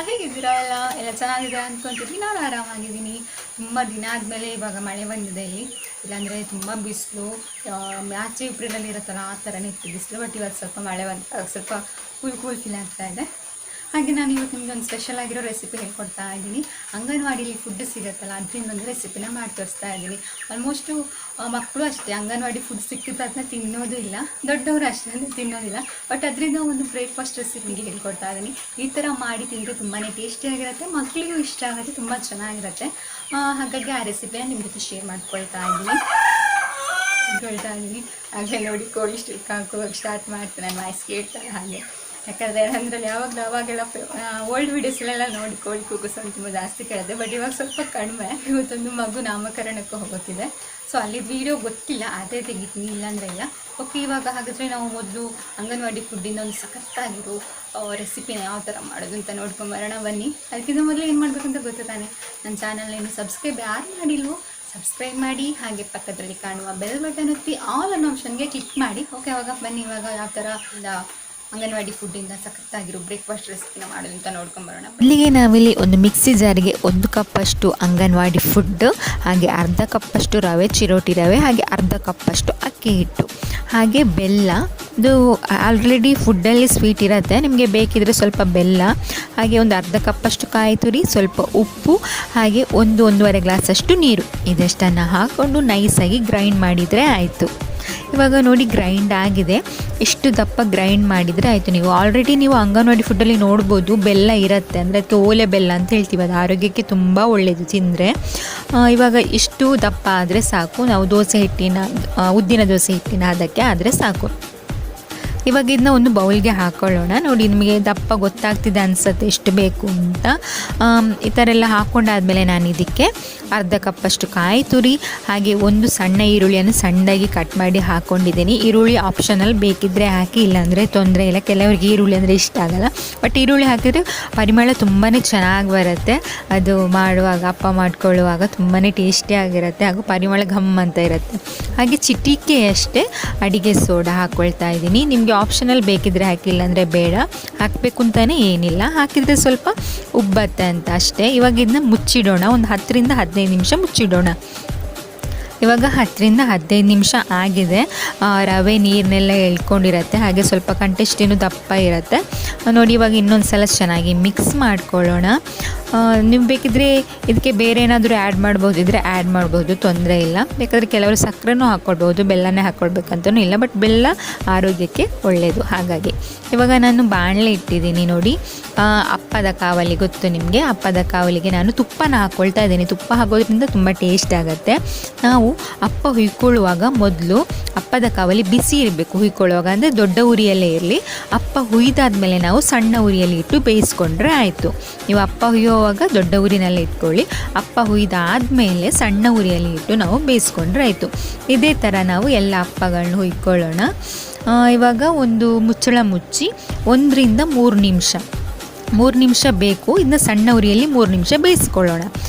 ಹೇಗಿದ್ದೀರಾ ಎಲ್ಲ ಚೆನ್ನಾಗಿದೆ ಅಂದ್ಕೊತಿದ್ವಿ. ನಾನು ಆರಾಮಾಗಿದ್ದೀನಿ. ತುಂಬ ದಿನ ಆದಮೇಲೆ ಇವಾಗ ಮಳೆ ಬಂದಿದೆ ಇಲ್ಲಿ. ಇಲ್ಲಾಂದರೆ ತುಂಬ ಬಿಸಿಲು, ಆಚೆ ಏಪ್ರಿಲಲ್ಲಿ ಇರುತ್ತಲ್ಲ ಆ ಥರನೇ ಇತ್ತು ಬಿಸಿಲು. ಬಟ್ ಇವತ್ತು ಸ್ವಲ್ಪ ಮಳೆ ಬಂದಾಗ ಸ್ವಲ್ಪ ಕೂಲ್ ಫೀಲ್ ಆಗ್ತಾ ಇದೆ. ಹಾಗೆ ನಾನು ಇವತ್ತು ನಿಮಗೆ ಒಂದು ಸ್ಪೆಷಲ್ ಆಗಿರೋ ರೆಸಿಪಿ ಹೇಳ್ಕೊಡ್ತಾ ಇದ್ದೀನಿ. ಅಂಗನವಾಡಿಲಿ ಫುಡ್ ಸಿಗುತ್ತಲ್ಲ ಅದರಿಂದ ಒಂದು ರೆಸಿಪಿನ ಮಾಡಿ ತೋರಿಸ್ತಾ ಇದ್ದೀನಿ. ಆಲ್ಮೋಸ್ಟು ಮಕ್ಕಳು ಅಷ್ಟೇ ಅಂಗನವಾಡಿ ಫುಡ್ ಸಿಕ್ಕಿದ್ದು ಅದನ್ನ ತಿನ್ನೋದು ಇಲ್ಲ, ದೊಡ್ಡವರು ಅಷ್ಟೇ ತಿನ್ನೋದಿಲ್ಲ. ಬಟ್ ಅದರಿಂದ ಒಂದು ಬ್ರೇಕ್ಫಾಸ್ಟ್ ರೆಸಿಪಿಗೆ ಹೇಳ್ಕೊಡ್ತಾ ಇದ್ದೀನಿ. ಈ ಥರ ಮಾಡಿ ತಿಂದರೆ ತುಂಬಾ ಟೇಸ್ಟಿಯಾಗಿರುತ್ತೆ, ಮಕ್ಕಳಿಗೂ ಇಷ್ಟ ಆಗುತ್ತೆ, ತುಂಬ ಚೆನ್ನಾಗಿರುತ್ತೆ. ಹಾಗಾಗಿ ಆ ರೆಸಿಪಿನ ನಿಮ್ಮ ಜೊತೆ ಶೇರ್ ಮಾಡ್ಕೊಳ್ತಾ ಇದ್ದೀನಿ. ಹಾಗೆ ನೋಡಿ ಕೋಳಿ ಸ್ಟಿಕ್ ಹಾಕೋವಾಗ ಸ್ಟಾರ್ಟ್ ಮಾಡ್ತೀನಿ, ನಾನು ವಾಯ್ಸ್ ಕೇಳ್ತಾರೆ ಹಾಗೆ. ಯಾಕಂದರೆ ಅದರಲ್ಲಿ ಅವಾಗೆಲ್ಲ ಓಲ್ಡ್ ವೀಡಿಯೋಸ್ಲೆಲ್ಲ ನೋಡಿ ಕೋಳಿ ಕೂಗುಸೋದು ತುಂಬ ಜಾಸ್ತಿ ಕೇಳಿದೆ. ಬಟ್ ಇವಾಗ ಸ್ವಲ್ಪ ಕಡಿಮೆ. ಇವತ್ತೊಂದು ಮಗು ನಾಮಕರಣಕ್ಕೂ ಹೋಗೋಕ್ಕಿದೆ, ಸೊ ಅಲ್ಲಿ ವೀಡಿಯೋ ಗೊತ್ತಿಲ್ಲ, ಅದೇ ತೆಗಿತೀನಿ, ಇಲ್ಲಾಂದರೆ ಇಲ್ಲ. ಓಕೆ, ಇವಾಗ ಹಾಗಾದರೆ ನಾವು ಮೊದಲು ಅಂಗನವಾಡಿ ಫುಡ್ಡಿಂದ ಒಂದು ಸಖತ್ತಾಗಿರೋ ರೆಸಿಪಿನ ಯಾವ ಥರ ಮಾಡೋದು ಅಂತ ನೋಡ್ಕೊಂಬರೋಣ ಬನ್ನಿ. ಅದಕ್ಕಿಂತ ಮೊದಲು ಏನು ಮಾಡಬೇಕಂತ ಗೊತ್ತು ತಾನೆ. ನನ್ನ ಚಾನಲ್ನೇನು ಸಬ್ಸ್ಕ್ರೈಬ್ ಯಾರು ಮಾಡಿಲ್ವೋ ಸಬ್ಸ್ಕ್ರೈಬ್ ಮಾಡಿ, ಹಾಗೆ ಪಕ್ಕದಲ್ಲಿ ಕಾಣುವ ಬೆಲ್ ಬಟನ್ ಒತ್ತಿ ಆಲ್ ಅನ್ನೋ ಆಪ್ಷನ್ಗೆ ಕ್ಲಿಕ್ ಮಾಡಿ. ಓಕೆ, ಅವಾಗ ಬನ್ನಿ ಇವಾಗ ಯಾವ ಥರ ಅಂಗನವಾಡಿ ಫುಡ್ಡಿಂದ ಸಖತ್ತಾಗಿರೋ ಬ್ರೇಕ್ಫಾಸ್ಟ್ ರೆಸಿಪಿನ ಮಾಡೋದು ಅಂತ ನೋಡ್ಕೊಂಬರೋಣ. ಇಲ್ಲಿಗೆ ನಾವಿಲ್ಲಿ ಒಂದು ಮಿಕ್ಸಿ ಜಾರಿಗೆ 1 ಕಪ್ಪಷ್ಟು ಅಂಗನವಾಡಿ ಫುಡ್, ಹಾಗೆ ಅರ್ಧ ಕಪ್ಪಷ್ಟು ರವೆ, ಚಿರೋಟಿ ರವೆ, ಹಾಗೆ ಅರ್ಧ ಕಪ್ಪಷ್ಟು ಅಕ್ಕಿ ಹಿಟ್ಟು, ಹಾಗೆ ಬೆಲ್ಲ. ಇದು ಆಲ್ರೆಡಿ ಫುಡ್ಡಲ್ಲಿ ಸ್ವೀಟ್ ಇರುತ್ತೆ, ನಿಮಗೆ ಬೇಕಿದ್ರೆ ಸ್ವಲ್ಪ ಬೆಲ್ಲ, ಹಾಗೆ ಒಂದು ಅರ್ಧ ಕಪ್ಪಷ್ಟು ಕಾಯಿ ತುರಿ, ಸ್ವಲ್ಪ ಉಪ್ಪು, ಹಾಗೆ 1-1.5 ಗ್ಲಾಸಷ್ಟು ನೀರು. ಇದಷ್ಟನ್ನು ಹಾಕ್ಕೊಂಡು ನೈಸಾಗಿ ಗ್ರೈಂಡ್ ಮಾಡಿದರೆ ಆಯಿತು. ಇವಾಗ ನೋಡಿ ಗ್ರೈಂಡ್ ಆಗಿದೆ. ಎಷ್ಟು ದಪ್ಪ ಗ್ರೈಂಡ್ ಮಾಡಿದರೆ ಆಯಿತು. ನೀವು ಆಲ್ರೆಡಿ ಅಂಗನವಾಡಿ ಫುಡ್ಡಲ್ಲಿ ನೋಡ್ಬೋದು ಬೆಲ್ಲ ಇರುತ್ತೆ, ಅಂದರೆ ಅದಕ್ಕೆ ಓಲೆ ಬೆಲ್ಲ ಅಂತ ಹೇಳ್ತೀವಿ, ಅದು ಆರೋಗ್ಯಕ್ಕೆ ತುಂಬ ಒಳ್ಳೆಯದು ತಿಂದರೆ. ಇವಾಗ ಇಷ್ಟು ದಪ್ಪ ಆದರೆ ಸಾಕು. ನಾವು ಉದ್ದಿನ ದೋಸೆ ಹಿಟ್ಟಿನ ಅದಕ್ಕೆ ಆದರೆ ಸಾಕು. ಇವಾಗ ಇದನ್ನ ಒಂದು ಬೌಲ್ಗೆ ಹಾಕ್ಕೊಳ್ಳೋಣ. ನೋಡಿ ನಿಮಗೆ ದಪ್ಪ ಗೊತ್ತಾಗ್ತಿದೆ ಅನಿಸುತ್ತೆ ಎಷ್ಟು ಬೇಕು ಅಂತ. ಈ ಥರ ಎಲ್ಲ ಹಾಕ್ಕೊಂಡಾದ್ಮೇಲೆ ನಾನು ಇದಕ್ಕೆ ಅರ್ಧ ಕಪ್ಪಷ್ಟು ಕಾಯಿ ತುರಿ, ಹಾಗೆ ಒಂದು ಸಣ್ಣ ಈರುಳ್ಳಿಯನ್ನು ಸಣ್ಣದಾಗಿ ಕಟ್ ಮಾಡಿ ಹಾಕ್ಕೊಂಡಿದ್ದೀನಿ. ಈರುಳ್ಳಿ ಆಪ್ಷನಲ್, ಬೇಕಿದ್ದರೆ ಹಾಕಿ, ಇಲ್ಲಾಂದರೆ ತೊಂದರೆ ಇಲ್ಲ. ಕೆಲವರಿಗೆ ಈರುಳ್ಳಿ ಅಂದರೆ ಇಷ್ಟ ಆಗಲ್ಲ, ಬಟ್ ಈರುಳ್ಳಿ ಹಾಕಿದರೆ ಪರಿಮಳ ತುಂಬಾ ಚೆನ್ನಾಗಿ ಬರುತ್ತೆ. ಅದು ಮಾಡುವಾಗ ಅಪ್ಪ ಮಾಡ್ಕೊಳ್ಳುವಾಗ ತುಂಬಾ ಟೇಸ್ಟಿಯಾಗಿರುತ್ತೆ, ಹಾಗೂ ಪರಿಮಳ ಘಮ್ ಅಂತ ಇರುತ್ತೆ. ಹಾಗೆ ಚಿಟಿಕೆ ಅಷ್ಟೇ ಅಡಿಗೆ ಸೋಡಾ ಹಾಕ್ಕೊಳ್ತಾ ಇದ್ದೀನಿ. ನಿಮಗೆ ಆಪ್ಷನಲ್ ಬೇಕಿದ್ರೆ ಹಾಕಿಲ್ಲ ಅಂದರೆ ಬೇಡ, ಹಾಕಬೇಕು ಅಂತಲೇ ಏನಿಲ್ಲ, ಹಾಕಿದರೆ ಸ್ವಲ್ಪ ಉಬ್ಬತ್ತೆ ಅಂತ ಅಷ್ಟೇ. ಇವಾಗ ಇದನ್ನ ಮುಚ್ಚಿಡೋಣ, ಒಂದು 10-15 ನಿಮಿಷ ಮುಚ್ಚಿಡೋಣ. ಇವಾಗ 10-15 ನಿಮಿಷ ಆಗಿದೆ. ರವೆ ನೀರನ್ನೆಲ್ಲ ಎಳ್ಕೊಂಡಿರುತ್ತೆ, ಹಾಗೆ ಸ್ವಲ್ಪ ಕಂಟೆಸ್ಟೇನು ದಪ್ಪ ಇರುತ್ತೆ. ನೋಡಿ ಇವಾಗ ಇನ್ನೊಂದು ಸಲ ಚೆನ್ನಾಗಿ ಮಿಕ್ಸ್ ಮಾಡ್ಕೊಳ್ಳೋಣ. ನೀವು ಬೇಕಿದ್ರೆ ಇದಕ್ಕೆ ಬೇರೆ ಏನಾದರೂ ಆ್ಯಡ್ ಮಾಡ್ಬೋದು ಇದ್ದರೆ ಆ್ಯಡ್ ಮಾಡ್ಬೋದು, ತೊಂದರೆ ಇಲ್ಲ. ಬೇಕಾದರೆ ಕೆಲವರು ಸಕ್ಕರೆನೂ ಹಾಕ್ಕೊಳ್ಬೋದು, ಬೆಲ್ಲನೇ ಹಾಕ್ಕೊಳ್ಬೇಕಂತನೂ ಇಲ್ಲ, ಬಟ್ ಬೆಲ್ಲ ಆರೋಗ್ಯಕ್ಕೆ ಒಳ್ಳೆಯದು. ಹಾಗಾಗಿ ಇವಾಗ ನಾನು ಬಾಣಲೆ ಇಟ್ಟಿದ್ದೀನಿ. ನೋಡಿ ಅಪ್ಪದ ಕಾವಲಿ ಗೊತ್ತು ನಿಮಗೆ, ಅಪ್ಪದ ಕಾವಲಿಗೆ ನಾನು ತುಪ್ಪನ ಹಾಕ್ಕೊಳ್ತಾ ಇದ್ದೀನಿ. ತುಪ್ಪ ಹಾಕೋದ್ರಿಂದ ತುಂಬ ಟೇಸ್ಟ್ ಆಗುತ್ತೆ. ನಾವು ಅಪ್ಪ ಹುಯ್ಕೊಳ್ಳುವಾಗ ಮೊದಲು ಅಪ್ಪದ ಕಾವಲಿ ಬಿಸಿ ಇರಬೇಕು. ಹುಯ್ಕೊಳ್ಳುವಾಗ ಅಂದರೆ ದೊಡ್ಡ ಉರಿಯಲ್ಲೇ ಇರಲಿ. ಅಪ್ಪ ಹುಯ್ದಾದ್ಮೇಲೆ ನಾವು ಸಣ್ಣ ಉರಿಯಲ್ಲಿ ಇಟ್ಟು ಬೇಯಿಸ್ಕೊಂಡ್ರೆ ಆಯಿತು. ನೀವು ಅಪ್ಪ ಹುಯ್ಯುವಾಗ ದೊಡ್ಡ ಉರಿನಲ್ಲೇ ಇಟ್ಕೊಳ್ಳಿ, ಅಪ್ಪ ಹುಯ್ದಾದ್ಮೇಲೆ ಸಣ್ಣ ಉರಿಯಲ್ಲಿ ಇಟ್ಟು ನಾವು ಬೇಯಿಸ್ಕೊಂಡ್ರೆ ಆಯಿತು. ಇದೇ ಥರ ನಾವು ಎಲ್ಲ ಅಪ್ಪಗಳನ್ನ ಹುಯ್ಕೊಳ್ಳೋಣ. ಇವಾಗ ಒಂದು ಮುಚ್ಚಳ ಮುಚ್ಚಿ 1-3 ನಿಮಿಷ ಬೇಕು. ಇದನ್ನ ಸಣ್ಣ ಉರಿಯಲ್ಲಿ 3 ನಿಮಿಷ ಬೇಯಿಸ್ಕೊಳ್ಳೋಣ.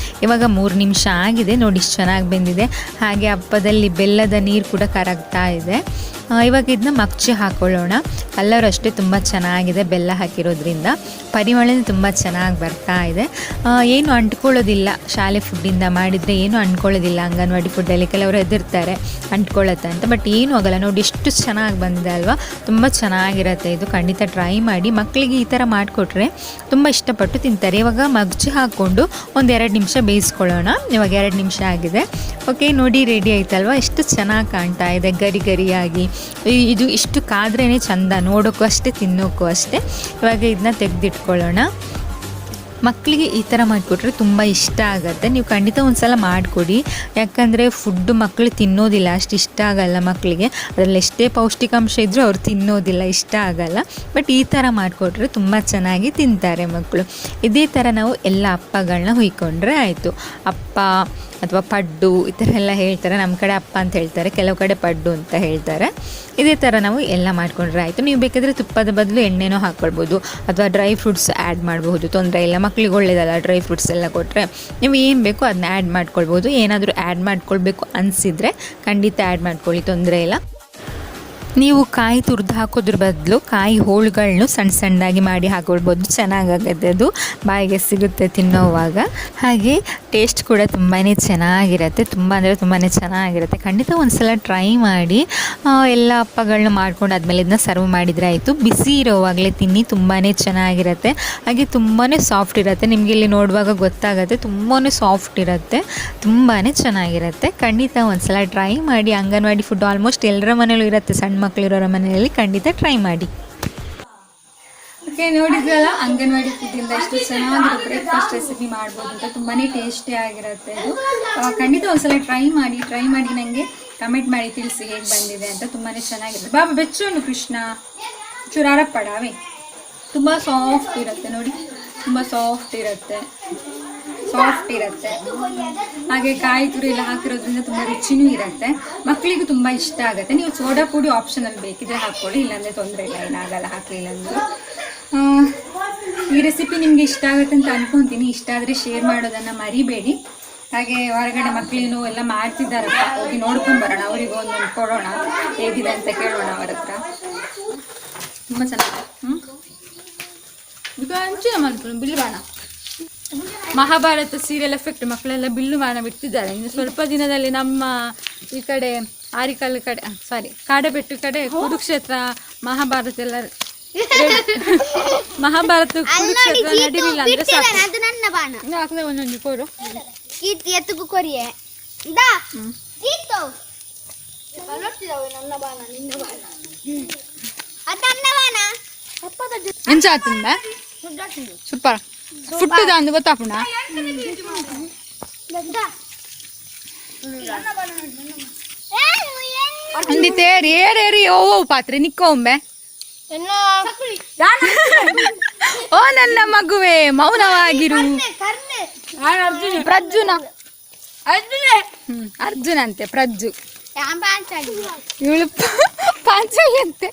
ಇವಾಗ 3 ನಿಮಿಷ ಆಗಿದೆ. ನೋಡಿ ಇಷ್ಟು ಚೆನ್ನಾಗಿ ಬೆಂದಿದೆ. ಹಾಗೆ ಹಪ್ಪದಲ್ಲಿ ಬೆಲ್ಲದ ನೀರು ಕೂಡ ಕರಗ್ತಾ ಇದೆ. ಇವಾಗ ಇದನ್ನ ಮಗ್ಚಿ ಹಾಕ್ಕೊಳ್ಳೋಣ. ಕಲ್ಲರ್ ಅಷ್ಟೇ ತುಂಬ ಚೆನ್ನಾಗಿದೆ, ಬೆಲ್ಲ ಹಾಕಿರೋದ್ರಿಂದ ಪರಿಮಳ ತುಂಬ ಚೆನ್ನಾಗಿ ಬರ್ತಾ ಇದೆ. ಏನು ಅಂಟ್ಕೊಳ್ಳೋದಿಲ್ಲ, ಶಾಲೆ ಫುಡ್ಡಿಂದ ಮಾಡಿದರೆ ಏನು ಅಂಟ್ಕೊಳ್ಳೋದಿಲ್ಲ. ಅಂಗನವಾಡಿ ಫುಡ್ಡಲ್ಲಿ ಕೆಲವರು ಹೆದರ್ತಾರೆ ಅಂಟ್ಕೊಳ್ಳುತ್ತೆ ಅಂತ, ಬಟ್ ಏನೂ ಆಗಲ್ಲ. ನೋಡಿ ಎಷ್ಟು ಚೆನ್ನಾಗಿ ಬಂದಿದೆ ಅಲ್ವಾ, ತುಂಬ ಚೆನ್ನಾಗಿರುತ್ತೆ. ಇದು ಖಂಡಿತ ಟ್ರೈ ಮಾಡಿ. ಮಕ್ಕಳಿಗೆ ಈ ಥರ ಮಾಡಿಕೊಟ್ರೆ ತುಂಬ ಇಷ್ಟಪಟ್ಟು ತಿಂತಾರೆ. ಇವಾಗ ಮಗ್ಚಿ ಹಾಕ್ಕೊಂಡು 1-2 ನಿಮಿಷ ಬೇಯಿಸ್ಕೊಳ್ಳೋಣ. ಇವಾಗ 2 ನಿಮಿಷ ಆಗಿದೆ. ಓಕೆ, ನೋಡಿ ರೆಡಿ ಆಯ್ತಲ್ವ, ಎಷ್ಟು ಚೆನ್ನಾಗಿ ಕಾಣ್ತಾ ಇದೆ ಗರಿಯಾಗಿ. ಇದು ಇಷ್ಟು ಕಾದ್ರೇ ಚಂದ, ನೋಡೋಕ್ಕೂ ಅಷ್ಟೇ, ತಿನ್ನೋಕ್ಕೂ ಅಷ್ಟೇ. ಇವಾಗ ಇದನ್ನ ತೆಗೆದಿಟ್ಕೊಳ್ಳೋಣ. ಮಕ್ಕಳಿಗೆ ಈ ಥರ ಮಾಡಿಕೊಟ್ರೆ ತುಂಬ ಇಷ್ಟ ಆಗುತ್ತೆ. ನೀವು ಖಂಡಿತ ಒಂದು ಸಲ ಮಾಡಿಕೊಡಿ. ಯಾಕಂದರೆ ಫುಡ್ಡು ಮಕ್ಕಳು ತಿನ್ನೋದಿಲ್ಲ, ಅಷ್ಟು ಇಷ್ಟ ಆಗಲ್ಲ ಮಕ್ಕಳಿಗೆ. ಅದರಲ್ಲಿ ಎಷ್ಟೇ ಪೌಷ್ಟಿಕಾಂಶ ಇದ್ದರೂ ಅವ್ರು ತಿನ್ನೋದಿಲ್ಲ, ಇಷ್ಟ ಆಗಲ್ಲ. ಬಟ್ ಈ ಥರ ಮಾಡಿಕೊಟ್ರೆ ತುಂಬ ಚೆನ್ನಾಗಿ ತಿಂತಾರೆ ಮಕ್ಕಳು. ಇದೇ ಥರ ನಾವು ಎಲ್ಲ ಅಪ್ಪಗಳನ್ನ ಹುಯ್ಕೊಂಡ್ರೆ ಆಯಿತು. ಅಪ್ಪ ಅಥವಾ ಪಡ್ಡು ಈ ಥರ ಎಲ್ಲ ಹೇಳ್ತಾರೆ. ನಮ್ಮ ಕಡೆ ಅಪ್ಪ ಅಂತ ಹೇಳ್ತಾರೆ, ಕೆಲವು ಕಡೆ ಪಡ್ಡು ಅಂತ ಹೇಳ್ತಾರೆ. ಇದೇ ಥರ ನಾವು ಎಲ್ಲ ಮಾಡ್ಕೊಂಡ್ರೆ ಆಯಿತು. ನೀವು ಬೇಕಾದರೆ ತುಪ್ಪದ ಬದಲು ಎಣ್ಣೆನೂ ಹಾಕ್ಕೊಳ್ಬೋದು, ಅಥವಾ ಡ್ರೈ ಫ್ರೂಟ್ಸ್ ಆ್ಯಡ್ ಮಾಡಬಹುದು, ತೊಂದರೆ ಇಲ್ಲ. ಮಕ್ಕಳಿಗೆ ಒಳ್ಳೆಯದಲ್ಲ ಡ್ರೈ ಫ್ರೂಟ್ಸ್ ಎಲ್ಲ ಕೊಟ್ಟರೆ. ನೀವು ಏನು ಬೇಕೋ ಅದನ್ನ ಆ್ಯಡ್ ಮಾಡ್ಕೊಳ್ಬೋದು. ಏನಾದರೂ ಆ್ಯಡ್ ಮಾಡ್ಕೊಳ್ಬೇಕು ಅನಿಸಿದರೆ ಖಂಡಿತ ಆ್ಯಡ್ ಮಾಡ್ಕೊಳ್ಳಿ, ತೊಂದರೆ ಇಲ್ಲ. ನೀವು ಕಾಯಿ ತುರಿದು ಹಾಕೋದ್ರ ಬದಲು ಕಾಯಿ ಹೋಳುಗಳನ್ನು ಸಣ್ಣ ಸಣ್ಣದಾಗಿ ಮಾಡಿ ಹಾಕೊಳ್ಬೋದು, ಚೆನ್ನಾಗಾಗುತ್ತೆ, ಅದು ಬಾಯಿಗೆ ಸಿಗುತ್ತೆ ತಿನ್ನೋವಾಗ. ಹಾಗೆ ಟೇಸ್ಟ್ ಕೂಡ ತುಂಬಾ ಚೆನ್ನಾಗಿರುತ್ತೆ, ತುಂಬ ಅಂದರೆ ತುಂಬಾ ಚೆನ್ನಾಗಿರುತ್ತೆ. ಖಂಡಿತ ಒಂದು ಸಲ ಟ್ರೈ ಮಾಡಿ. ಎಲ್ಲ ಹಪ್ಪಗಳನ್ನ ಮಾಡ್ಕೊಂಡಾದ್ಮೇಲೆ ಇದನ್ನ ಸರ್ವ್ ಮಾಡಿದರೆ ಆಯಿತು. ಬಿಸಿ ಇರೋವಾಗಲೇ ತಿನ್ನಿ, ತುಂಬಾ ಚೆನ್ನಾಗಿರುತ್ತೆ. ಹಾಗೆ ತುಂಬಾ ಸಾಫ್ಟ್ ಇರುತ್ತೆ, ನಿಮಗೆ ಇಲ್ಲಿ ನೋಡುವಾಗ ಗೊತ್ತಾಗುತ್ತೆ, ತುಂಬಾ ಸಾಫ್ಟ್ ಇರುತ್ತೆ, ತುಂಬಾ ಚೆನ್ನಾಗಿರುತ್ತೆ. ಖಂಡಿತ ಒಂದು ಸಲ ಟ್ರೈ ಮಾಡಿ. ಅಂಗನವಾಡಿ ಫುಡ್ ಆಲ್ಮೋಸ್ಟ್ ಎಲ್ಲರ ಮನೇಲೂ ಇರುತ್ತೆ, ಸಣ್ಣ ಮಕ್ಕಳಿರೋರ ಮನೆಯಲ್ಲಿ ಖಂಡಿತ ಟ್ರೈ ಮಾಡಿ. ಓಕೆ, ನೋಡಿದ್ರಲ್ಲ ಅಂಗನವಾಡಿ ಫುಡ್ಡಿಂದ ಎಷ್ಟು ಚೆನ್ನಾಗಿರೋ ಬ್ರೇಕ್ಫಾಸ್ಟ್ ರೆಸಿಪಿ ಮಾಡ್ಬೋದು ಅಂತ. ತುಂಬಾ ಟೇಸ್ಟಿ ಆಗಿರುತ್ತೆ ಇದು. ಖಂಡಿತ ಒಂದ್ಸಲ ಟ್ರೈ ಮಾಡಿ ನನಗೆ ಕಮೆಂಟ್ ಮಾಡಿ ತಿಳಿಸಿ ಹೇಗೆ ಬಂದಿದೆ ಅಂತ. ತುಂಬಾ ಚೆನ್ನಾಗಿರುತ್ತೆ. ಬಾಬಾ ಬೆಚ್ಚೋನು ಕೃಷ್ಣ ಚುರಾರಪ್ಪಡಾವೆ. ತುಂಬ ಸಾಫ್ಟ್ ಇರುತ್ತೆ ನೋಡಿ, ತುಂಬ ಸಾಫ್ಟ್ ಇರುತ್ತೆ. ಹಾಗೆ ಕಾಯಿ ತುರಿ ಎಲ್ಲ ಹಾಕಿರೋದ್ರಿಂದ ತುಂಬ ರುಚಿನೂ ಇರುತ್ತೆ. ಮಕ್ಕಳಿಗೂ ತುಂಬ ಇಷ್ಟ ಆಗುತ್ತೆ. ನೀವು ಸೋಡಾ ಪುಡಿ ಆಪ್ಷನಲ್ಲಿ ಬೇಕಿದ್ರೆ ಹಾಕ್ಕೊಳ್ಳಿ, ಇಲ್ಲಾಂದರೆ ತೊಂದರೆ ಇಲ್ಲ, ಏನಾಗಲ್ಲ ಹಾಕಲಿಲ್ಲ ಅಂದರೆ. ಈ ರೆಸಿಪಿ ನಿಮಗೆ ಇಷ್ಟ ಆಗುತ್ತೆ ಅಂತ ಅನ್ಕೊತೀನಿ. ಇಷ್ಟ ಆದರೆ ಶೇರ್ ಮಾಡೋದನ್ನು ಮರಿಬೇಡಿ. ಹಾಗೆ ಹೊರಗಡೆ ಮಕ್ಕಳೇನು ಎಲ್ಲ ಮಾಡ್ತಿದ್ದಾರಪ್ಪ, ಹೋಗಿ ನೋಡ್ಕೊಂಡು ಬರೋಣ, ಅವರಿಗೂ ಒಂದೊಂದು ಕೊಡೋಣ, ಹೇಗಿದೆ ಅಂತ ಕೇಳೋಣ ಅವರ ಹತ್ರ. ತುಂಬ ಚೆನ್ನಾಗಿದೆ. ಈಗ ಹಂಚಿನ ಮಾಡ್ಕೊಂಡು ಬಿಲ್ಲು ಬಾಣ, ಮಹಾಭಾರತ ಸೀರಿಯಲ್ ಎಫೆಕ್ಟ್ ಮಕ್ಕಳೆಲ್ಲ ಬಿಲ್ಲು ಬಾಣ ಬಿಡ್ತಿದ್ದಾರೆ. ಇನ್ನು ಸ್ವಲ್ಪ ದಿನದಲ್ಲಿ ನಮ್ಮ ಈ ಕಡೆ ಆರಿಕಲ್ ಕಡೆ, ಕಾಡಬೆಟ್ಟು ಕಡೆ ಕುರುಕ್ಷೇತ್ರ ಮಹಾಭಾರತ ಎಲ್ಲ ಕುರುಕ್ಷೇತ್ರ ನಡೀಲಿಲ್ಲ ಅಂದ್ರೆ ಸಾಕು. ಒಂದೊಂದು ಕೋರು ಎಂಚಾತಿಂದ ಸೂಪರ್ ಫುಡ್ ಅಂದು ಗೊತ್ತಾಪುಣ ಅಂದಿತ್ತೆ ಏರೇರಿ ಓ ಪಾತ್ರೆ ನಿಕ್ಕೊಂಬೆ. ಓ ನನ್ನ ಮಗುವೆ ಮೌನವಾಗಿರು. ಅರ್ಜುನ ಅಂತೆ, ಪ್ರಜ್ಜು. ಇವಳು ಪಾಂಚಾಲಿ ಅಂತೆ.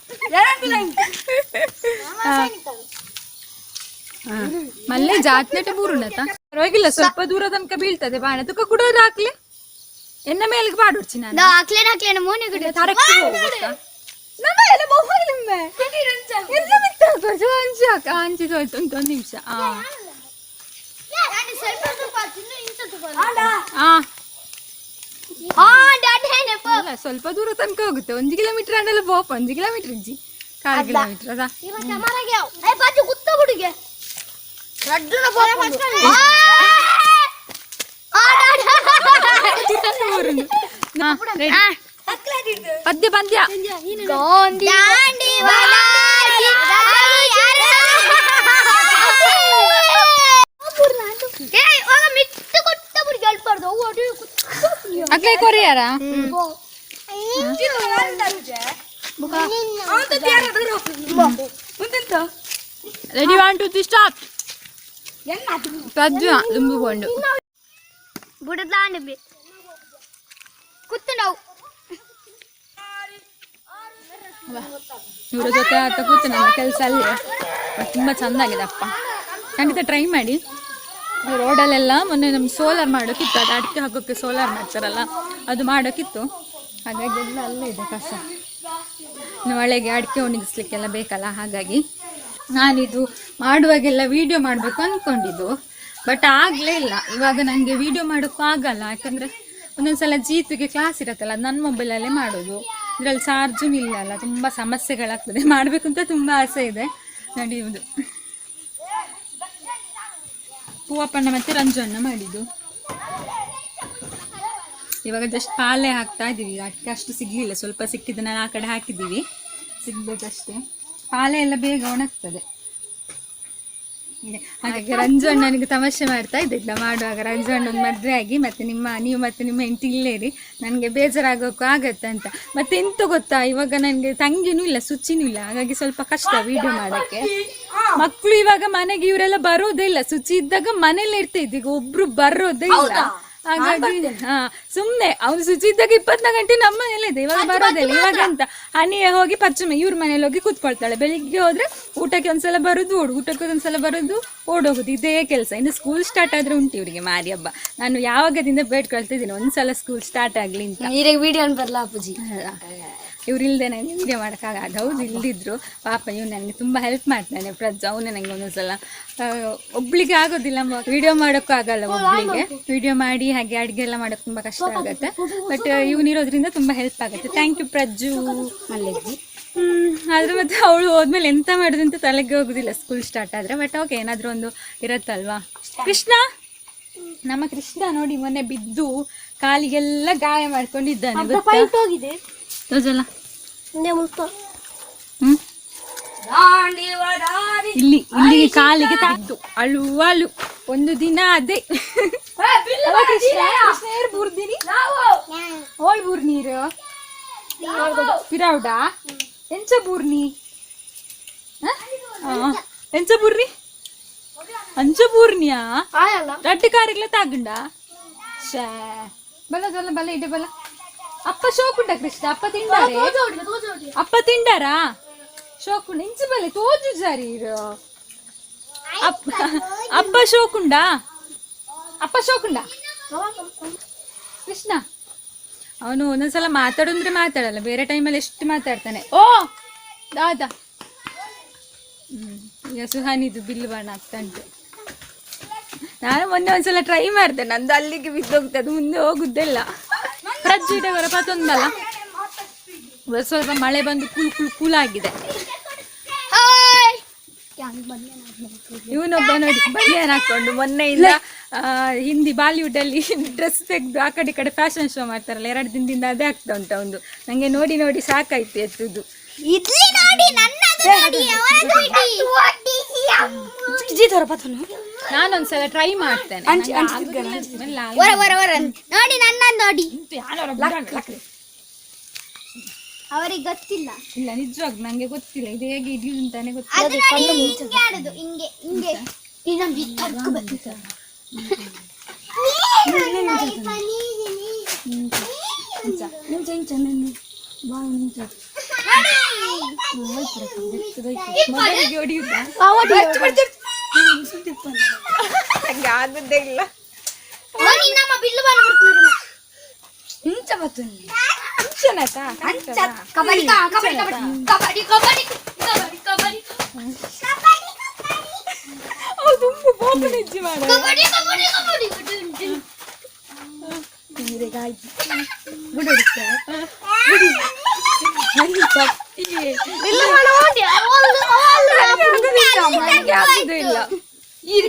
ಮಲ್ಲೆ ಜಾತ್ನೆಟ ಬೂರುಣತ ಪರವಾಗಿಲ್ಲ, ಸ್ವಲ್ಪ ದೂರ ತನಕ ಬೀಳ್ತದೆ ಬಾಣ. ತುಕ ಕುಡೋದು ಹಾಕ್ಲಿ ಎನ್ನ ಮೇಲಿಗೆ ಬಾಡೋಡ್ಚಿ ನಾನು ಒಂದು ನಿಮಿಷ. ಸ್ವಲ್ಪ ದೂರ ತನಕ ಹೋಗುತ್ತೆ, 1 ಕಿಲೋಮೀಟರ್ ಅಂಡಲ್ಲ ಬೋಪ, 1 ಕಿಲೋಮೀಟರ್ ಇಜ್ಜಿ 1/4 ಕಿಲೋಮೀಟರ್ ಅದ. ಪದ್ಯ ಪದ್ಯ ಅಕ್ಲೆ ಕೊರಿಯಾರ ರೆಡಿ 1 2 3 ಸ್ಟಾರ್ಟ್. ಪದ್ಯ ದುಂಬಿಕೊಂಡು ಬುಡದಾಂಡೆ ಕುತ್ತು ನಾವು ಇವರ ಜೊತೆ ಆತ ಕೂತು ನನ್ನ ಕೆಲಸ ಅಲ್ಲಿ ತುಂಬ ಚೆಂದಾಗಿದೆ ಅಪ್ಪ. ಖಂಡಿತ ಟ್ರೈ ಮಾಡಿ. ರೋಡಲ್ಲೆಲ್ಲ ಮೊನ್ನೆ ನಮ್ಗೆ ಸೋಲಾರ್ ಮಾಡೋಕ್ಕಿತ್ತು, ಅದು ಅಡಿಕೆ ಹಾಕೋಕ್ಕೆ ಸೋಲಾರ್ ಮಾಡ್ತಾರಲ್ಲ ಅದು ಮಾಡೋಕ್ಕಿತ್ತು. ಹಾಗಾಗಿ ಎಲ್ಲ ಅಲ್ಲೇ ಇದೆ ಕಸ. ಇನ್ನು ಒಳಗೆ ಅಡಿಕೆ ಒಣಗಿಸ್ಲಿಕ್ಕೆಲ್ಲ ಬೇಕಲ್ಲ, ಹಾಗಾಗಿ ನಾನಿದು ಮಾಡುವಾಗೆಲ್ಲ ವೀಡಿಯೋ ಮಾಡಬೇಕು ಅಂದ್ಕೊಂಡಿದ್ದು, ಬಟ್ ಆಗಲೇ ಇಲ್ಲ. ಇವಾಗ ನನಗೆ ವೀಡಿಯೋ ಮಾಡೋಕ್ಕೂ ಆಗಲ್ಲ, ಯಾಕಂದರೆ ಒಂದೊಂದ್ಸಲ ಜೀತಿಗೆ ಕ್ಲಾಸ್ ಇರುತ್ತಲ್ಲ, ಅದು ನನ್ನ ಮೊಬೈಲಲ್ಲೇ ಮಾಡೋದು, ಇದರಲ್ಲಿ ಚಾರ್ಜು ನಿಲ್ಲಲ್ಲ, ತುಂಬ ಸಮಸ್ಯೆಗಳಾಗ್ತದೆ. ಮಾಡಬೇಕು ಅಂತ ತುಂಬ ಆಸೆ ಇದೆ, ನಡೆಯುವುದು. ಹೂವಪ್ಪಣ್ಣ ಮತ್ತು ರಂಜು ಅಣ್ಣ ಮಾಡಿದ್ದು. ಇವಾಗ ಜಸ್ಟ್ ಪಾಲೆ ಹಾಕ್ತಾ ಇದ್ದೀವಿ. ಅಡಿಕೆ ಅಷ್ಟು ಸಿಗಲಿಲ್ಲ, ಸ್ವಲ್ಪ ಸಿಕ್ಕಿದ್ದು ನಾನು ಆ ಕಡೆ ಹಾಕಿದ್ದೀವಿ, ಸಿಗ್ಬೇಕಷ್ಟೇ. ಪಾಲೆ ಎಲ್ಲ ಬೇಗ ಒಣಗ್ತದೆ. ಹಾಗಾಗಿ ರಂಜು ಅಣ್ಣನಿಗೆ ತಮಾಷೆ ಮಾಡ್ತಾ ಇದ್ದಿದ್ದ ಮಾಡುವಾಗ, ರಂಜು ಅಣ್ಣನ ಮದುವೆ ಆಗಿ ಮತ್ತೆ ನೀವು ಮತ್ತೆ ನಿಮ್ಮ ಹೆಂಡತಿ ಇಲ್ಲೇರಿ, ನನಗೆ ಬೇಜಾರಾಗೋಕ್ಕೂ ಆಗತ್ತೆ ಅಂತ. ಮತ್ತೆ ಎಂತ ಗೊತ್ತಾ, ಇವಾಗ ನನಗೆ ತಂಗಿನೂ ಇಲ್ಲ, ಸುಚಿನೂ ಇಲ್ಲ, ಹಾಗಾಗಿ ಸ್ವಲ್ಪ ಕಷ್ಟ ವೀಡಿಯೋ ಮಾಡೋಕ್ಕೆ. ಮಕ್ಕಳು ಇವಾಗ ಮನೆಗೆ ಇವರೆಲ್ಲ ಬರೋದೇ ಇಲ್ಲ. ಸುಚಿ ಇದ್ದಾಗ ಮನೇಲಿ ಇರ್ತಿದ್ದು, ಈಗ ಒಬ್ರು ಬರೋದೇ ಇಲ್ಲ. ಹಾಗಾಗಿ ಸುಮ್ಮನೆ ಅವ್ನು ಶುಚಿ ಇದ್ದಾಗ 24 ಗಂಟೆ ನಮ್ಮ ಮನೇಲಿ ಇದೆ. ಇವಾಗ ಬರೋದಿಲ್ಲ. ಇವಾಗ ಅಂತ ಹನಿಯ ಹೋಗಿ ಪಚ್ಚಮ್ಮ ಇವ್ರ ಮನೇಲಿ ಹೋಗಿ ಕೂತ್ಕೊಳ್ತಾಳೆ. ಬೆಳಿಗ್ಗೆ ಹೋದ್ರೆ ಊಟಕ್ಕೆ ಒಂದ್ಸಲ ಬರೋದು ಊಟಕ್ಕೆ ಒಂದ್ಸಲ ಬರೋದು ಓಡೋಗೋದು, ಇದೇ ಕೆಲಸ. ಇನ್ನು ಸ್ಕೂಲ್ ಸ್ಟಾರ್ಟ್ ಆದ್ರೆ ಉಂಟು ಇವರಿಗೆ ಮಾರಿ ಹಬ್ಬ. ನಾನು ಯಾವಾಗದಿಂದ ಬೇಡ್ಕೊಳ್ತಿದ್ದೀನಿ ಒಂದ್ಸಲ ಸ್ಕೂಲ್ ಸ್ಟಾರ್ಟ್ ಆಗ್ಲಿ ಅಂತ. ವಿಡಿಯೋ ಬರಲ್ಲ ಅಪ್ಪುಜಿ. ಇವರಿಲ್ಲದೆ ನನಗೆ ವೀಡಿಯೋ ಮಾಡೋಕ್ಕಾಗದು. ಹೌದು ಇಲ್ದಿದ್ರು ಪಾಪ ಇವ್ನು ನನಗೆ ತುಂಬ ಹೆಲ್ಪ್ ಮಾಡ್ತಾನೆ. ಪ್ರಜ್ಜು ಅವನೇ ನನಗೆ ಒಂದೊಂದ್ಸಲ ಒಬ್ಳಿಗೆ ಆಗೋದಿಲ್ಲ, ವೀಡಿಯೋ ಮಾಡೋಕ್ಕೂ ಆಗಲ್ಲ ಒಬ್ಳಿಗೆ. ವೀಡಿಯೋ ಮಾಡಿ ಹಾಗೆ ಅಡುಗೆ ಎಲ್ಲ ಮಾಡೋಕ್ಕೆ ತುಂಬ ಕಷ್ಟ ಆಗುತ್ತೆ. ಬಟ್ ಇವನಿರೋದ್ರಿಂದ ತುಂಬ ಹೆಲ್ಪ್ ಆಗುತ್ತೆ. Thank you Prajju. ಮಲ್ಲಿಗೆ ಆದರೆ ಮತ್ತು ಅವಳು ಹೋದ್ಮೇಲೆ ಎಂತ ಮಾಡೋದಂತ ತಲೆಗೆ ಹೋಗೋದಿಲ್ಲ ಸ್ಕೂಲ್ ಸ್ಟಾರ್ಟ್ ಆದರೆ. ಬಟ್ ಓಕೆ, ಏನಾದರೂ ಒಂದು ಇರುತ್ತಲ್ವಾ. ಕೃಷ್ಣ, ನಮ್ಮ ಕೃಷ್ಣ ನೋಡಿ ಮೊನ್ನೆ ಬಿದ್ದು ಕಾಲಿಗೆಲ್ಲ ಗಾಯ ಮಾಡ್ಕೊಂಡಿದ್ದಾನೆ ಹೋಗಿದೆ ರೋಜಲ್ಲ. ಇಲ್ಲಿಗೆ ಕಾಲಿಗೆ ತಾಗಿದ್ದು ಅಳು ಒಂದು ದಿನ ಅದೇ ಬೂರ್ದಿನಿ ಓಯ್ ಬೂರ್ ನೀರು ಪಿರೌಡಾ ಎಂಚ ಬೂರ್ನಿ ಎಂಚ ಬೂರ್ನಿ ಅಂಚ ಬೂರ್ನಿಯಾ ರಡ್ಡು ಕಾರಿಗ್ಲ ತಾಗಂಡ ಶೇ ಬಲ ಬಲ ಬಲ ಇಡೆ ಬಲ. ಅಪ್ಪ ಶೋಕುಂಡ ಕೃಷ್ಣ, ಅಪ್ಪ ತಿಂಡಾರೆ, ಅಪ್ಪ ತಿಂಡಾರಾ ಶೋಕುಂಡ ಇಂಚ ಬಲೆ ತೋಜು ಸರಿ ಅಪ್ಪ ಶೋಕುಂಡ, ಅಪ್ಪ ಶೋಕುಂಡ ಕೃಷ್ಣ. ಅವನು ಒಂದೊಂದ್ಸಲ ಮಾತಾಡಂದ್ರೆ ಮಾತಾಡಲ್ಲ, ಬೇರೆ ಟೈಮಲ್ಲಿ ಎಷ್ಟು ಮಾತಾಡ್ತಾನೆ. ಓ ದಾದಾ. ಈಗ ಸುಹಾನಿದು ಬಿಲ್ಲು ಬಾಣ ಆಗ್ತಾ ಉಂಟು. ನಾನು ಮೊನ್ನೆ ಒಂದ್ಸಲ ಟ್ರೈ ಮಾಡಿದೆ, ನಂದು ಅಲ್ಲಿಗೆ ಬಿದ್ದೋಗ್ತದೆ, ಮುಂದೆ ಹೋಗುದಿಲ್ಲ. ಪ್ರಜ್ಜು ಇಡವರ ಪತ್ತೊಂದಲ್ಲ, ಸ್ವಲ್ಪ ಮಳೆ ಬಂದು ಕೂಲಾಗಿದೆ. ಇವನೊಬ್ಬ ನೋಡಿ ಬನಿಯನ್ ಹಾಕೊಂಡು ಮೊನ್ನೆಯಿಂದ ಹಿಂದಿ ಬಾಲಿವುಡ್ ಅಲ್ಲಿ ಡ್ರೆಸ್ ತೆಗೆದು ಆ ಕಡೆ ಈ ಕಡೆ ಫ್ಯಾಷನ್ ಶೋ ಮಾಡ್ತಾರಲ್ಲ, 2 ದಿನದಿಂದ ಅದೇ ಆಗ್ತಾ ಉಂಟು ಒಂದು. ನಂಗೆ ನೋಡಿ ನೋಡಿ ಸಾಕಾಯ್ತು ಎತ್ತುದು. ನಾನೊಂದ್ಸಲ ಟ್ರೈ ಮಾಡ್ತೇನೆ. ಅವರಿಗೆ ಗೊತ್ತಿಲ್ಲ. ಇಲ್ಲ ನಿಜವಾಗ ನಂಗೆ ಗೊತ್ತಿಲ್ಲ ಇದು ಹೇಗೆ ಇಡ್ಲಿ ಅಂತಾನೆ ಗೊತ್ತಿಲ್ಲ. ಆಗುದೇ ಇಲ್ಲ.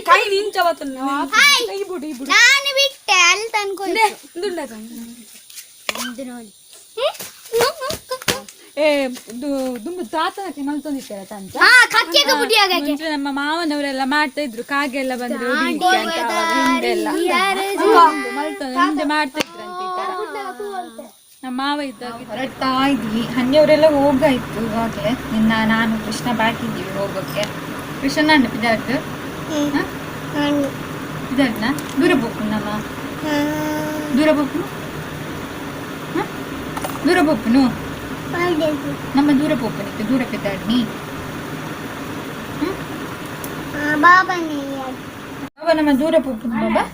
ಕೈ ನಿಂಚವತ್ತು ನಾನು ಬಿಟ್ಟೆ ಅಲ್ಲಿ ತಂದ್ಕೊಂಡು ದುಂಬು ತಾತನಕ್ಕೆ ಮಲ್ತೊಂದಿರ್ತಾರೆ ತಂತ. ಮುಂಚೆ ನಮ್ಮ ಮಾವನವರೆಲ್ಲ ಮಾಡ್ತಾ ಇದ್ರು, ಕಾಗೆ ಎಲ್ಲ ಬಂದ್ರೆ ಹಿಂದೆಲ್ಲ ಮುಂದೆ ಮಾಡ್ತಾ ಇದ್ರಂತೆ ಈ ತರ. ನಮ್ಮ ಮಾವ ಇದ್ದಾಗ ಹೊರಡ್ತಾ ಇದ್ವಿ. ಹಂಗೆಯವರೆಲ್ಲ ಹೋಗಾಯ್ತು ಇವಾಗಲೇ. ನಾನು ಕೃಷ್ಣ ಬಾಕಿದ್ದೀವಿ ಹೋಗೋಕ್ಕೆ. ಕೃಷ್ಣ ಅಣ್ಣ ಪಿದಾರ್ದು ಪಿದಾರ್ನ ದೂರ ಬೋಕು ನಮ್ಮ ದೂರ ಬೋಕು ದೂರ ಬೋಪುನು ನಮ್ಮ ದೂರ ಬೋಪನಿತ್ತು ದೂರ ಪಿದಾಡ್ನಿ ಬಾಬಾ ನಮ್ಮ ದೂರ ಬೋಪುನು ಬಾಬಾ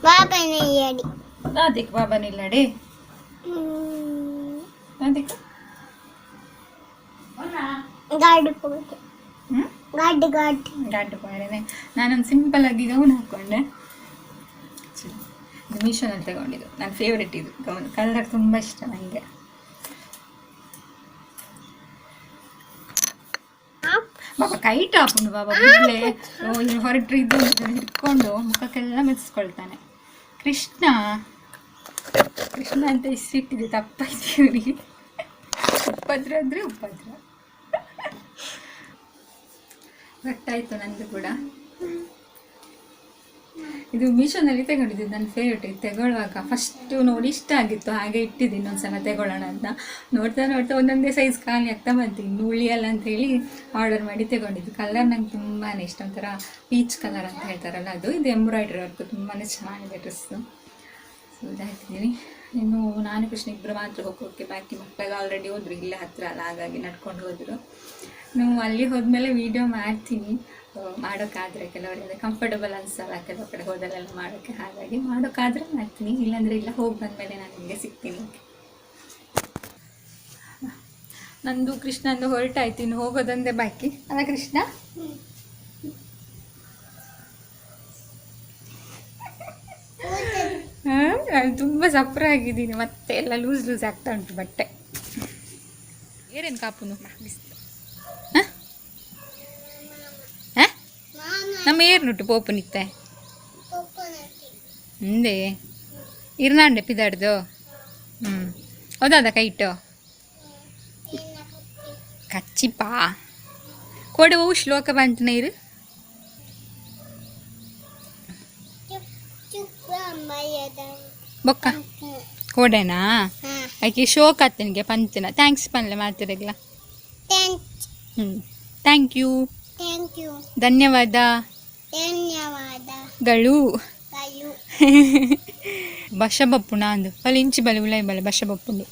ಬಾಬಾ ನೆಯ್ಯಾಡಿ ಅದಕ್ಕೆ ಬಾಬಾ ನಿಲ್ಲಡೆ ಅದಕ್ಕೆ ಗಾಡಿ ಹೋಗುತ್ತೆ ಗಾಡಿ ಗಾಡಿ ಗಾಡಿ ಬಾರೇನೆ. ನಾನೊಂದು ಸಿಂಪಲ್ ಆಗಿ ಗೌನ್ ಹಾಕ್ಕೊಂಡೆ. ಇದು ಮೀಶೋನಲ್ಲಿ ತಗೊಂಡಿದ್ದು, ನನ್ನ ಫೇವ್ರೆಟ್ ಇದು ಗೌನ್. ಕಲರ್ ತುಂಬ ಇಷ್ಟ ನನಗೆ. ಬಾಬಾ ಕೈ ಟಾಪುಂಡು ಬಾಬಾ ಬಿಡ್ಲೆ ಹೊರಟ್ರು ಇದ್ದು ಹಿಡ್ಕೊಂಡು ಮುಖಕ್ಕೆಲ್ಲ ಮೆಚ್ಚಿಸ್ಕೊಳ್ತಾನೆ. ಕೃಷ್ಣ ಕೃಷ್ಣ ಅಂತ ಇಷ್ಟಿಟ್ಟಿದೆ, ತಪ್ಪಾಯ್ತು ಇವರಿಗೆ. ಉಪದ್ರ ಅಂದರೆ ಉಪದ್ರ. ಗೊತ್ತಾಯ್ತು ನನಗೂ ಕೂಡ. ಇದು ಮೀಶೋನಲ್ಲಿ ತಗೊಂಡಿದ್ದು, ನನ್ನ ಫೇವ್ರೇಟ್. ಇದು ತಗೊಳ್ಳುವಾಗ ಫಸ್ಟು ನೋಡಿ ಇಷ್ಟ ಆಗಿತ್ತು, ಹಾಗೆ ಇಟ್ಟಿದ್ದು ಇನ್ನೊಂದ್ಸಲ ತಗೊಳ್ಳೋಣ ಅಂತ. ನೋಡ್ತಾ ನೋಡ್ತಾ ಒಂದೊಂದೇ ಸೈಜ್ ಖಾಲಿ ಆಗ್ತಾ ಬಂತು, ಇನ್ನು ಉಳಿಯಲ್ಲ ಅಂಥೇಳಿ ಆರ್ಡರ್ ಮಾಡಿ ತಗೊಂಡಿದ್ದು. ಕಲರ್ ನಂಗೆ ತುಂಬಾ ಇಷ್ಟ, ಒಂಥರ ಪೀಚ್ ಕಲರ್ ಅಂತ ಹೇಳ್ತಾರಲ್ಲ ಅದು. ಇದು ಎಂಬ್ರಾಯ್ಡ್ರಿ ವರ್ಕ್ ತುಂಬಾ ಚೆನ್ನಾಗಿದೆ ಡ್ರೆಸ್ಸು. ಸೊ ಇದಾಗ್ತಿದ್ದೀನಿ. ಇನ್ನು ನಾನು ಕೃಷ್ಣ ಇಬ್ಬರು ಮಾತ್ರ ಹೋಗೋಕ್ಕೆ, ಬಾಕಿ ಮಕ್ಕಳೆಲ್ಲ ಆಲ್ರೆಡಿ ಹೋದ್ರು, ಇಲ್ಲೇ ಹತ್ತಿರ ಅಲ್ಲ, ಹಾಗಾಗಿ ನಡ್ಕೊಂಡು ಹೋದರು. ನಾವು ಅಲ್ಲಿ ಹೋದ್ಮೇಲೆ ವೀಡಿಯೋ ಮಾಡ್ತೀನಿ, ಮಾಡೋಕ್ಕಾದರೆ. ಕೆಲವರಿಗೆ ಕಂಫರ್ಟಬಲ್ ಅನಿಸಲ್ಲ ಕೆಲವು ಕಡೆ ಹೋದಲ್ಲೆಲ್ಲ ಮಾಡೋಕ್ಕೆ, ಹಾಗಾಗಿ ಮಾಡೋಕ್ಕಾದರೆ ಮಾಡ್ತೀನಿ, ಇಲ್ಲಾಂದರೆ ಇಲ್ಲ. ಹೋಗಿ ಬಂದಮೇಲೆ ನಾನು ನಿಮಗೆ ಸಿಗ್ತೀನಿ. ನಂದು ಕೃಷ್ಣಂದು ಹೊರಟಾಯ್ತು, ಇನ್ನು ಹೋಗೋದೊಂದೇ ಬಾಕಿ ಅಲ್ಲ ಕೃಷ್ಣ. ನಾನು ತುಂಬ ಸಫರ್ ಆಗಿದ್ದೀನಿ, ಮತ್ತೆ ಎಲ್ಲ ಲೂಸ್ ಲೂಸ್ ಆಗ್ತಾ ಉಂಟು ಬಟ್ಟೆ. ಏರೇನು ಕಾಪುನು ನಮ್ಮ ಏರ್ನುಟ್ಟು ಪೋಪು ನಿತ್ತೆ ಹಿಂದೆ ಇರ್ನಾಂಡೆ ಪಿದಾಡ್ದು. ಹೌದಾದ ಕೈಟು ಕಚ್ಚಿಪಾ ಕೊಡುವು ಶ್ಲೋಕ ಬಂಟನ ಇರು ಬೊಕ್ಕ ಕೊಡೆನಾ ಆಕೆ ಶೋಕ ಆತನಿಗೆ ಪಂಚನ ಥ್ಯಾಂಕ್ಸ್ ಪನ್ಲೆ ಮಾತಿರಗ್ಲ. ಥ್ಯಾಂಕ್ ಯು ಧನ್ಯವಾದಗಳು. ಬಶ ಬಪ್ಪುಣ ಅಂದು ಬಲಿ ಇಂಚಿ ಬಲಿ ಉಳೈ ಬಲೆ ಬಶ ಬಪ್ಪುಂಡು.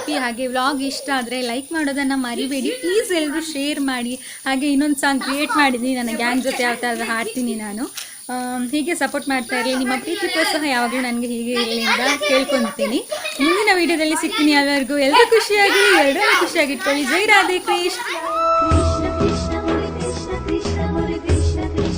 ರೆಸಿಪಿ ಹಾಗೆ ವ್ಲಾಗ್ ಇಷ್ಟ ಆದರೆ ಲೈಕ್ ಮಾಡೋದನ್ನು ಮರಿಬೇಡಿ ಪ್ಲೀಸ್ ಎಲ್ಲರೂ ಶೇರ್ ಮಾಡಿ. ಹಾಗೆ ಇನ್ನೊಂದು ಸಾಂಗ್ ಕ್ರಿಯೇಟ್ ಮಾಡಿದ್ದೀನಿ, ನನ್ನ ಗ್ಯಾಂಗ್ ಜೊತೆ ಯಾವ ಥರ ಹಾಡ್ತೀನಿ ನಾನು. ಹೀಗೆ ಸಪೋರ್ಟ್ ಮಾಡ್ತಾ ಇರಲಿ, ನಿಮ್ಮ ಪ್ರೀತಿ ಪ್ರೋತ್ಸಾಹ ಯಾವಾಗಲೂ ನನಗೆ ಹೀಗೆ ಇರಲಿ ಅಂತ ಕೇಳ್ಕೊತೀನಿ. ಮುಂದಿನ ವೀಡಿಯೋದಲ್ಲಿ ಸಿಗ್ತೀನಿ. ಎಲ್ಲರಿಗೂ ಎಲ್ಲರೂ ಖುಷಿಯಾಗಿ, ಎಲ್ಲರೂ ಖುಷಿಯಾಗಿಟ್ಕೊಳ್ಳಿ. ಜೈ ರಾಧೆ ಕೃಷ್ಣ.